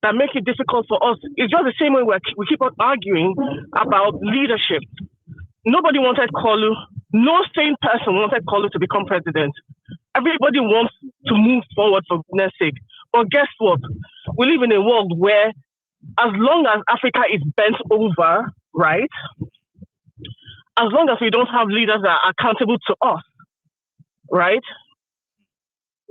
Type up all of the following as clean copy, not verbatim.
that make it difficult for us. It's just the same way we keep on arguing about leadership. Nobody wanted Kanu. No sane person wanted Kanu to become president. Everybody wants to move forward for goodness sake. But guess what? We live in a world where as long as Africa is bent over, right? As long as we don't have leaders that are accountable to us, right?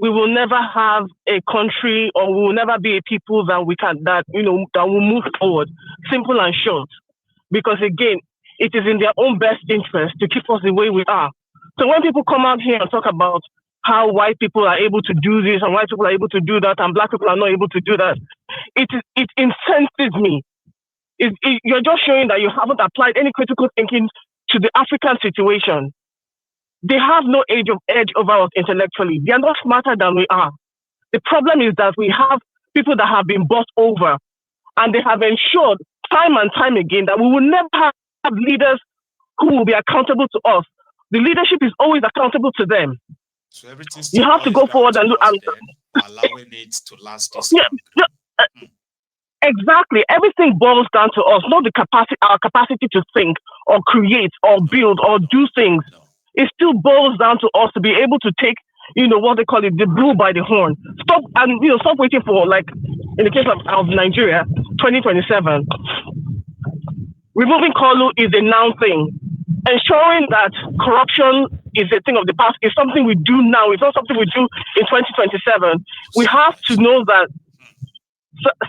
We will never have a country, or we will never be a people that will move forward. Simple and short. Because again, it is in their own best interest to keep us the way we are. So when people come out here and talk about how white people are able to do this and white people are able to do that and black people are not able to do that, it incenses me. You're just showing that you haven't applied any critical thinking to the African situation. They have no edge over us intellectually. They are not smarter than we are. The problem is that we have people that have been bought over, and they have ensured time and time again that we will never have leaders who will be accountable to us. The leadership is always accountable to them. So everything's you have to go forward and look and allowing it to last this long. Exactly. Everything boils down to us, not our capacity to think or create or build or do things. No. It still boils down to us to be able to take, what they call it, the bull by the horn. Stop waiting for, like, in the case of Nigeria, 2027. Removing Kanu is a now thing. Ensuring that corruption is a thing of the past is something we do now. It's not something we do in 2027. We have to know that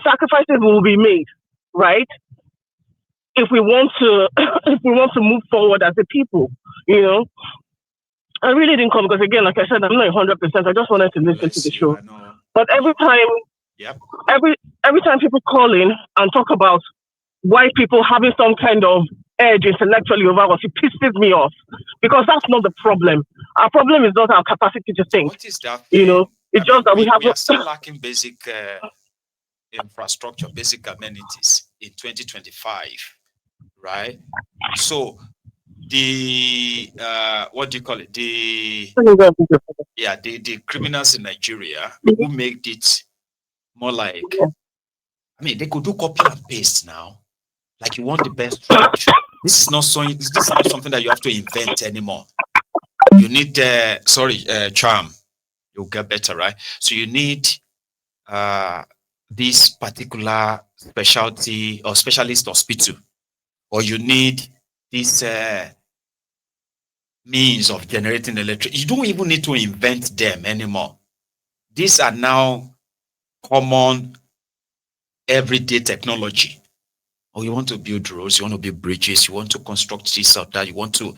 sacrifices will be made, right? If we want to move forward as a people, I really didn't come because, again, like I said, I'm not 100%. I just wanted to listen to the show. But every time people call in and talk about white people having some kind of edge intellectually over us, it pisses me off because that's not the problem. Our problem is not our capacity to think. What is that? It's just that we are still lacking basic infrastructure, basic amenities in 2025, right? So the what do you call it? The criminals in Nigeria who made it more like, they could do copy and paste now. Like, you want the best structure. This is not something that you have to invent anymore. You need charm. You'll get better, right? So you need this particular specialty or specialist hospital, or you need this means of generating electricity. You don't even need to invent them anymore. These are now common everyday technology. Or you want to build roads, you want to build bridges, you want to construct this or that, you want to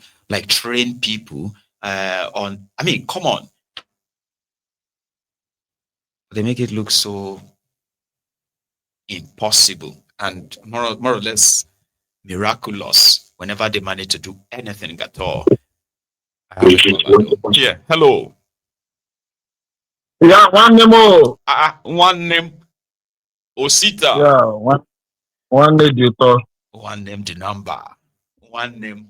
train people on. Come on. They make it look so impossible and more or less miraculous whenever they manage to do anything at all. Yeah, hello. Yeah, one name. One name. Osita. Yeah, one name you talk. One name the number. One name.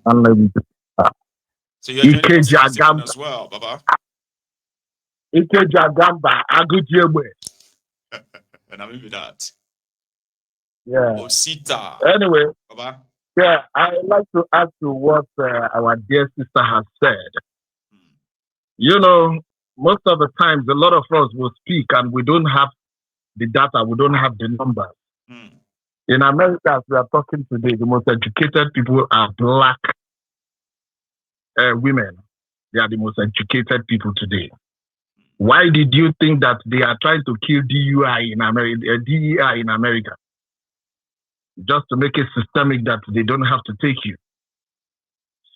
So you're doing Jagamba as well, Baba. Ike Jagamba, Agujebe. And I'm with that. Yeah. Osita. Anyway, Baba. Yeah, I'd like to ask you what our dear sister has said. Most of the times, a lot of us will speak and we don't have the data, we don't have the numbers. In America, as we are talking today, the most educated people are black women. They are the most educated people today. Why did you think that they are trying to kill DEI in America? Just to make it systemic that they don't have to take you.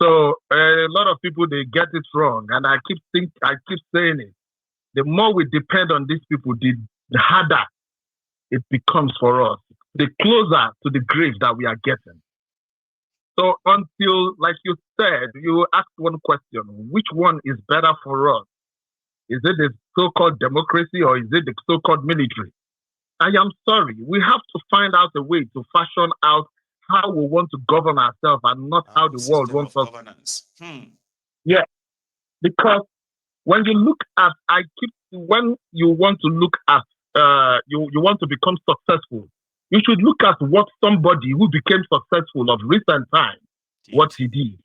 So a lot of people, they get it wrong. And I keep saying it. The more we depend on these people, the harder it becomes for us. The closer to the grave that we are getting. So until, like you said, you asked one question, which one is better for us? Is it the so-called democracy or is it the so-called military? I am sorry. We have to find out a way to fashion out how we want to govern ourselves and not how the world wants us. Governance. Yeah. Because when you look at, when you want to look at you want to become successful, you should look at what somebody who became successful of recent time, what he did.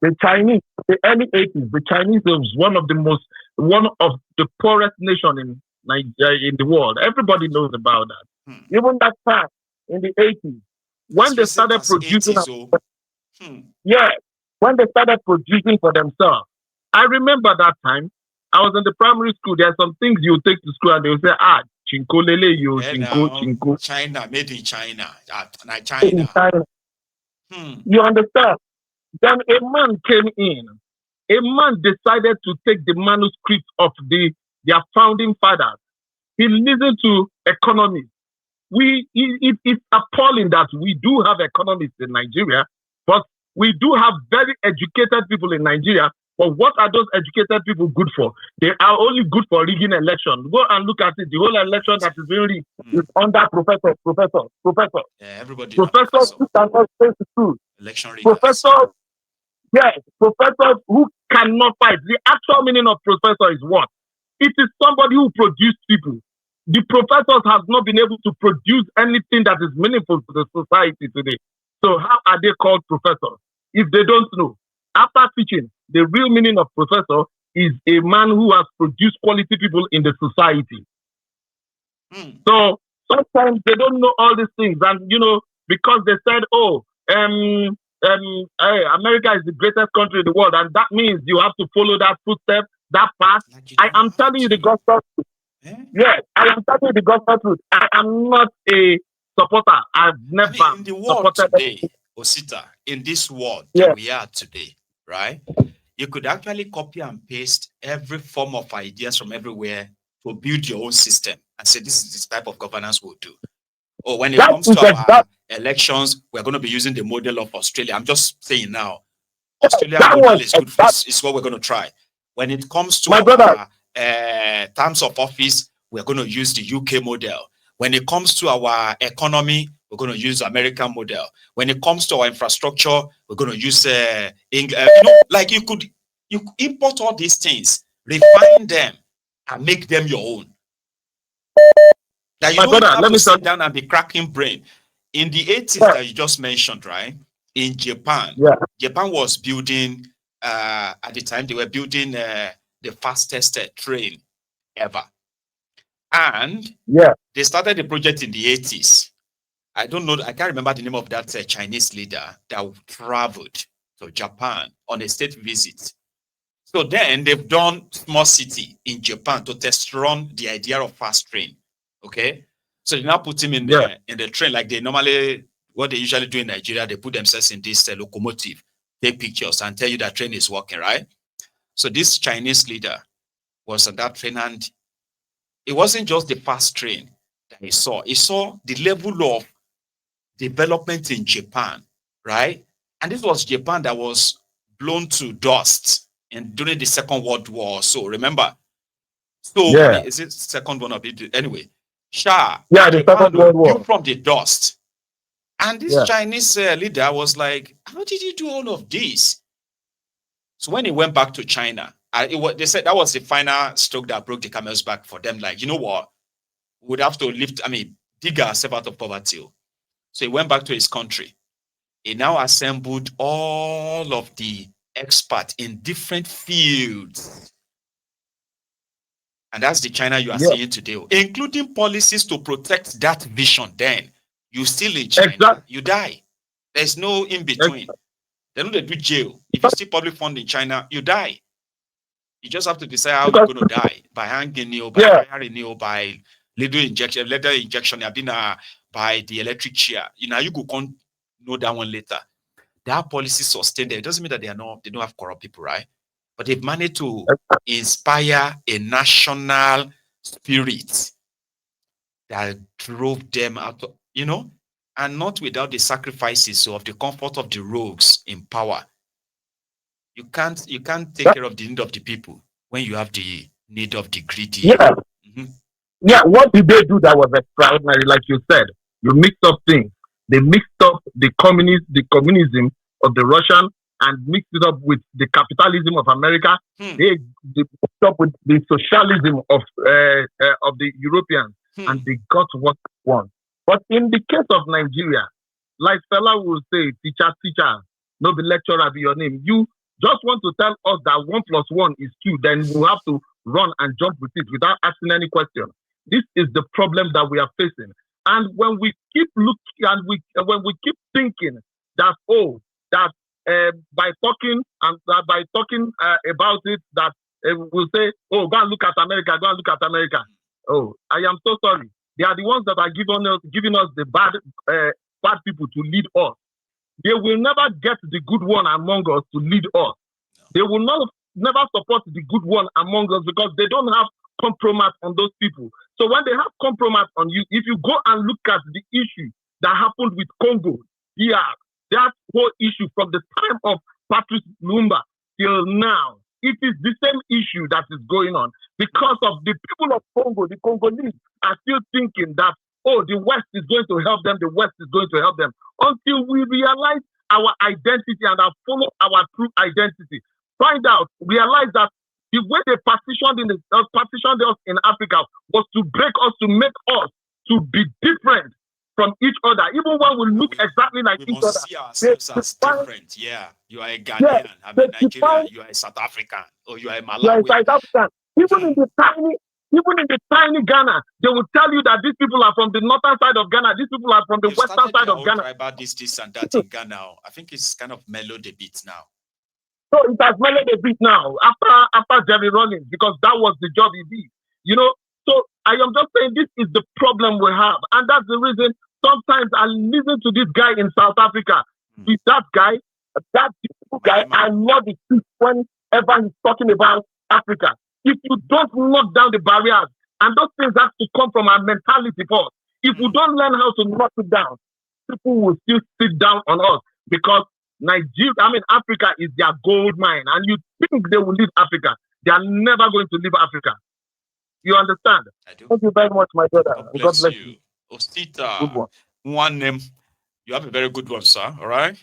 The Chinese, the early 80s, the Chinese was one of the poorest nation in Nigeria, in the world. Everybody knows about that. Even that time in the 80s, when they started producing, when they started producing for themselves. I remember that time. I was in the primary school. There are some things you take to school and they will say, chinko lele yo, chinko. China, made in China. China. You understand? Then a man came in. A man decided to take the manuscript of their founding fathers. He listened to economists. It's appalling that we do have economists in Nigeria, but we do have very educated people in Nigeria. But what are those educated people good for? They are only good for rigging election. Go and look at it. The whole election that is being rigged is under professor. Yeah, everybody. Professors who cannot face the truth. Election riggers. Professors who cannot fight. The actual meaning of professor is what? It is somebody who produces people. The professors have not been able to produce anything that is meaningful to the society today. So how are they called professors if they don't know? After teaching, the real meaning of professor is a man who has produced quality people in the society. So sometimes they don't know all these things, and because they said, America is the greatest country in the world, and that means you have to follow that footstep, that path. I am telling you the gospel truth. Yes, I am telling you the gospel truth. I am not a supporter. I've never in the world today, Osita, in this world that we are today, right? You could actually copy and paste every form of ideas from everywhere to build your own system and say this is the type of governance we'll do. Or when it comes to our elections, we're going to be using the model of Australia. I'm just saying now, Australia model is good for is what we're going to try. When it comes to our terms of office, we're going to use the UK model. When it comes to our economy, we're going to use the American model. When it comes to our infrastructure, we're going to use English. Like you import all these things, refine them, and make them your own. That you don't have to sit down and be cracking brain. In the 80s that you just mentioned, right? In Japan, Japan was building, at the time, they were building the fastest train ever. And they started the project in the 80s. I don't know, I can't remember the name of that Chinese leader that traveled to Japan on a state visit. So then they've done small city in Japan to test run the idea of fast train. Okay. So they now put him in the train like what they usually do in Nigeria. They put themselves in this locomotive, take pictures and tell you that train is working, right? So this Chinese leader was on that train, and it wasn't just the fast train that he saw. He saw the level of development in Japan, right? And this was Japan that was blown to dust during the Second World War. So remember, is it Second one of it? Anyway, Japan built from the dust. And this Chinese leader was like, how did you do all of this? So when he went back to China, they said that was the final stroke that broke the camel's back for them. Like, you know what? We would have to dig ourselves out of poverty. So he went back to his country. He now assembled all of the experts in different fields. And that's the China you are seeing today, including policies to protect that vision. Then you still in China, you die. There's no in between. They know they do jail. If you still public fund in China, you die. You just have to decide how you're going to die, by hanging you, by firing you, by lethal injection, by the electric chair. You go come know that one later. That policy sustained them. It doesn't mean that they don't have corrupt people, right? But they've managed to inspire a national spirit that drove them out, and not without the sacrifices of the comfort of the rogues in power. You can't take care of the need of the people when you have the need of the greedy. What did they do that was extraordinary? Like you said, you mixed up things. They mixed up the communism of the Russian and mixed it up with the capitalism of America. They mixed up with the socialism of the Europeans. and they got what they want. But in the case of Nigeria, like Fela will say, teacher, no be lecturer be your name. You just want to tell us that 1 + 1 is 2, then we have to run and jump with it without asking any question. This is the problem that we are facing. And when we keep looking and when we keep thinking that by talking about it, that we'll say, oh, go and look at America, Oh, I am so sorry. They are the ones that are giving us the bad people to lead us. They will never get the good one among us to lead us. They will never support the good one among us because they don't have compromise on those people. So when they have compromise on you, if you go and look at the issue that happened with Congo, that whole issue from the time of Patrice Lumumba till now, it is the same issue that is going on because of the people of Congo. The Congolese are still thinking that, oh, the West is going to help them, until we realize our identity and follow our true identity. Realize that the way they partitioned us in Africa was to break us, to make us to be different from each other. Even when we look exactly like each other. See ourselves as different. Yeah. You are a Ghanaian, I'm a Nigerian, you are a South African, or you are a Malawian. You are a South African. Even in the tiny Ghana, they will tell you that these people are from the northern side of Ghana, these people are from the western side of Ghana. About this and that in Ghana. I think it's kind of mellowed a bit now. So it has mellowed a bit now after Jerry Rawlings, because that was the job he did. So I am just saying this is the problem we have. And that's the reason sometimes I listen to this guy in South Africa. With that guy, I love it whenever he's talking about Africa. If you don't knock down the barriers, and those things have to come from our mentality first. If we don't learn how to knock it down, people will still sit down on us because Africa is their gold mine, and you think they will leave Africa. They are never going to leave Africa. You understand? I do. Thank you very much, my brother. God bless you. Ostita, one name. You have a very good one, sir. All right?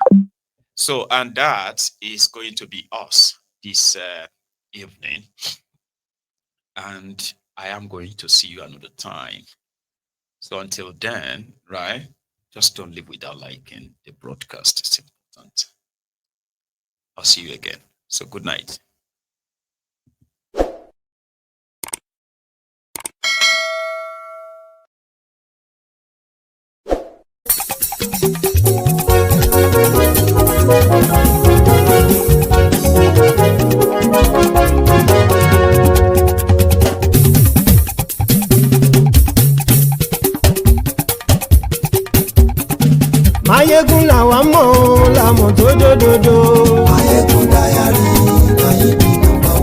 So, and that is going to be us this evening. And I am going to see you another time. So until then, right? Just don't live without liking the broadcast. It's important. I'll see you again. So good night. Maiyegun làwa mọ̀ làmọ̀ tó dòdòdò. Maiyegun Diary, Maiyegun #1.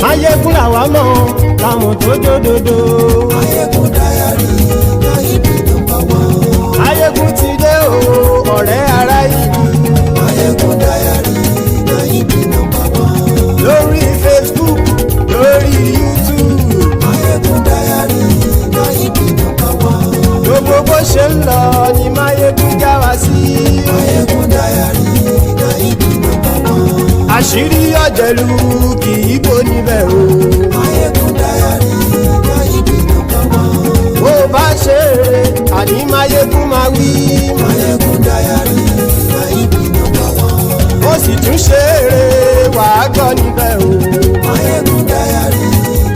Maiyegun làwa mọ̀ làmọ̀ tó dòdòdò. Maiyegun Diary, Maiyegun #1. Maiyegun ti dé o, ọ̀rẹ́ ará ìlú. Maiyegun Diary, Maiyegun #1. Lórí Facebook, lórí YouTube. Maiyegun Diary, Maiyegun #1. Gbogbo bó ṣe ń lọ ni Maiyegun já wa sí. Maiyegun Diary, Maiyegun #1. Àṣírí ọ̀jẹ̀lú kì í bò níbẹ̀ o. Maiyegun Diary, Maiyegun #1. Bó bá ṣe eré, àní Maiyegun máa wí. Maiyegun Diary, Maiyegun #1. Ó sì tún ṣe eré, wàá gbọ́ níbẹ̀ o. Maiyegun Diary,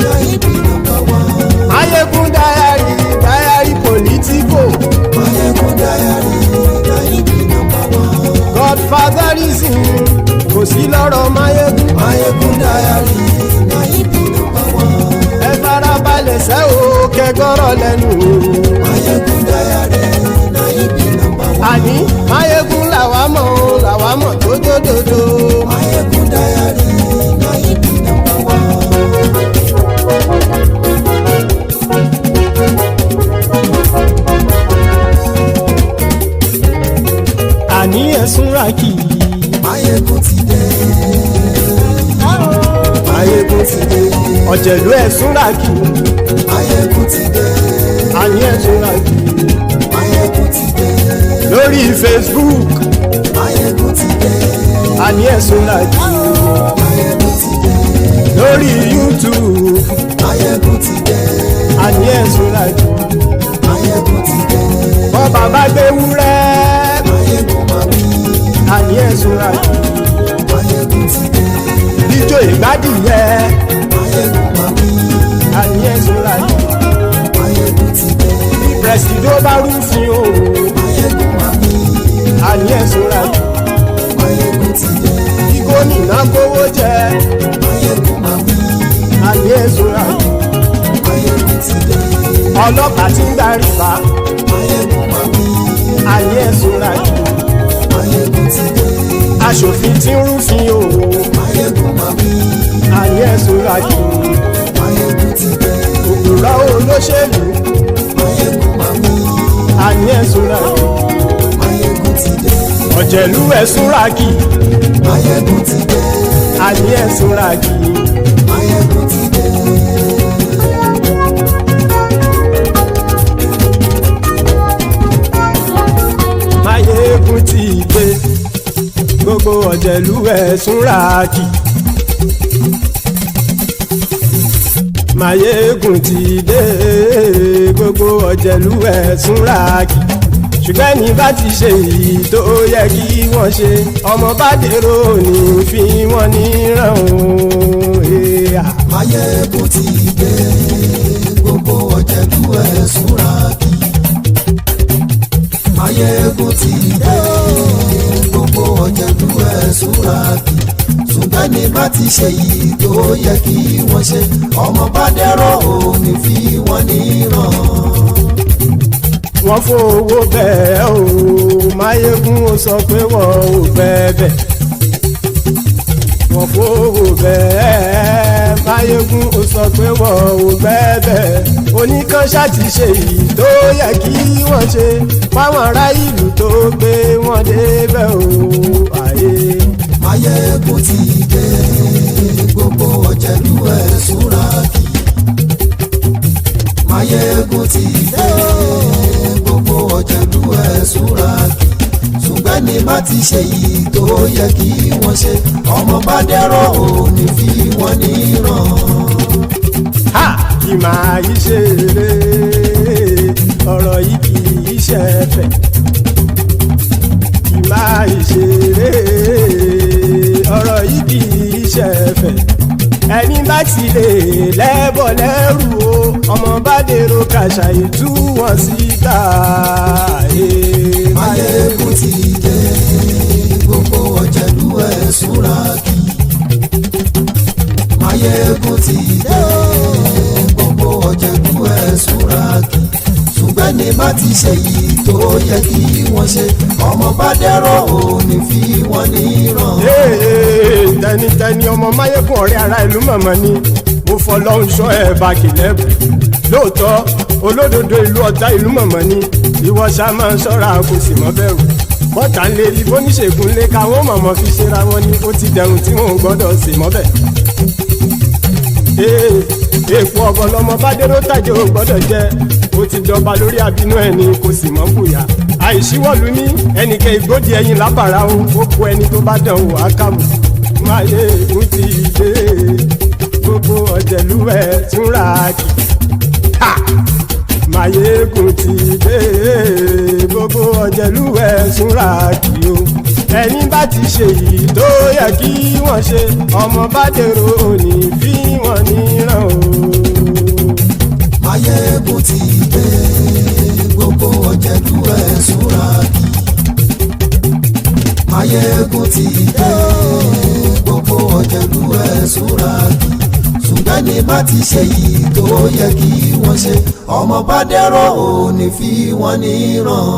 Maiyegun #1. Maiyegun Diary, Diary Politico. Maiyegun Diary, Maiyegun #1. Godfatherism kò sí lọ́rọ̀ Maiyegun. Maiyegun Diary, Maiyegun #1. Ẹ farabalẹ̀ sẹ́ o kẹgọ́rọ̀ lẹ́nu o. Maiyegun Diary, Maiyegun #1. Àní Maiyegun làwa mọ̀ tó dòdòdò. Maiyegun Diary, Maiyegun #1. Àní ẹ̀sùn ràkì. Maiyegun ti dé. Maiyegun ti dé. Ọ̀jẹ̀lú ẹ̀sùn ràkì. Maiyegun ti dé. Àní ẹ̀sùn ràkì. Maiyegun ti dé. Lórí Facebook. Maiyegun ti dé. Àní ẹ̀sùn ràkì. Maiyegun ti dé. lórí YouTube. Maiyegun ti dé. Àní ẹ̀sùn lájú. Maiyegun ti dé. Bọ́ bàbá gbé wúrẹ́. Maiyegun máa wí. Àní ẹ̀sùn lájú. Maiyegun ti dé. Ijó ìgbádìyẹ. Maiyegun máa wí. Àní ẹ̀sùn lájú. Maiyegun ti dé. Bí pẹ̀sìdó bá rúfin o. Maiyegun máa wí. Àní ẹ̀sùn lájú. Maiyegun ti dé. Bí gómìnà kówó jẹ. Maiyegun máa wí. Àní ẹ̀sùn lájú. Maiyegun ti dé. Ọlọ́pàá tí ń darí bá. Maiyegun máa wí. Àní ẹ̀sùn lájú. Maiyegun ti dé. Aṣòfin tí ń rúfin o. Maiyegun máa wí. Àní ẹ̀sùn lájú. Maiyegun ti dé. Òpùrọ́ olóṣèlú. Maiyegun máa wí. Àní ẹ̀sùn lájú. Maiyegun ti dé. Ọ̀jẹ̀lú ẹ̀sùn ràkì. Maiyegun ti dé. Àní ẹ̀sùn ràkì. Maiyegun ti dé. Maiyegun ti dé. Gbogbo ọ̀jẹ̀lú ẹ̀sùn ràkì. Maiyegun ti dé. Gbogbo ọ̀jẹ̀lú ẹ̀sùn ràkì. Ṣùgbọ́n ní bá ti ṣe èyí tó yẹ kí wọ́n ṣe, ọmọ bá dèrò ní fi wọ́n níran o. Maiyegun ti dé. Gbogbo ọ̀jẹ̀lú ẹ̀sùn ràkì. Maiyegun ti dé. Gbogbo ọ̀jẹ̀lú ẹ̀sùn ràkì. Ṣùgbọ́n ní bá ti ṣe èyí tó yẹ kí wọ́n ṣe, ọmọ bá dẹ̀rọ̀ ò ní fi wọ́n níran. Wọ́n fowó bẹ́ẹ̀ o, Maiyegun ó sọ pé wọ́n ò bẹ́ẹ̀. Wọ́n fowó bẹ́ẹ̀, Maiyegun ó sọ pé wọ́n ò bẹ́ẹ̀. Oníkan ṣáàtì ṣe èyí tó yẹ kí wọ́n ṣe, fáwọn ará ìlú tó gbé wọn débẹ̀ o. Maiyegun ti dé. Gbogbo ọ̀jẹ̀lú ẹ̀sùn ràkì. Maiyegun ti dé. Gbogbo ọ̀jẹ̀lú ẹ̀sùn ràkì. Ṣùgbọ́n ní bá ti ṣe yìí tó yẹ kí wọ́n ṣe, ọmọ bá dẹ̀rọ̀ ò ní fi wọ́n níran. Ha! Kì máa yí ṣeré, ọ̀rọ̀ yìí kì í ṣẹ̀fẹ̀. Kì máa yí ṣeré, ọ̀rọ̀ yìí kì í ṣẹ̀fẹ̀. Ẹni bá ti lè lẹ́bọ̀ lẹ́rù o, ọmọ bá dèrò kàṣà ìtú wọn síta. Maiyegun ti dé. Gbogbo ọ̀jẹ̀lú ẹ̀sùn ràkì. Maiyegun ti dé. Gbogbo ọ̀jẹ̀lú ẹ̀sùn ràkì. Ṣùgbọ́n ní bá ti ṣe yìí tó yẹ kí wọ́n ṣe, ọmọ bá dẹ̀rọ̀ ò ní fi wọ́n níran. Tẹnitẹni ọmọ Maiyegun ọ̀rẹ́ ara ìlú mọ̀mọ́ ni mo fọlọ́hún ṣọ́ ẹ̀ bá kìlẹ́bù. Lóòótọ́ olódodo ìlú ọ̀tá ìlú mọ̀mọ́ ni ìwọ ṣá máa ń ṣọ́ra kò sì mọ́ bẹ̀rù. Bọ́tà ń lè rí bóníṣègùn lé káwọn mọ̀mọ́ fi ṣera wọn ni ó ti dẹrùn tí wọn ò gbọ́dọ̀ sì mọ́ bẹ̀. Èèpo ọ̀bọ lọmọ bá dérò tàjẹ́ ò gbọ́dọ̀ jẹ́, ó ti dọba lórí abínú ẹni kò sì mọ́ bùyà. Àìsíwọ̀lú ní ẹnìkẹ́ ìgbódì ẹyin lábàrá o, ó kó ẹni tó bá dán o àkàmù. Maiyegun ti dé. Gbogbo ọ̀jẹ̀lú ẹ̀sùn ràkì. Maiyegun ti dé. Gbogbo ọ̀jẹ̀lú ẹ̀sùn ràkì o. Ẹni bá ti ṣe yìí tó yẹ kí wọ́n ṣe, ọmọ bá dèrò òní fi wọ́n níran o. Maiyegun ti dé. Gbogbo ọ̀jẹ̀lú ẹ̀sùn ràkì. Maiyegun ti dé. Gbogbo ọ̀jẹ̀lú ẹ̀sùn ràkì. Ṣùgbọ́n ní bá ti ṣe yìí tó yẹ kí wọ́n ṣe, ọmọ bá dẹ̀rọ̀ ò ní fi wọ́n níran.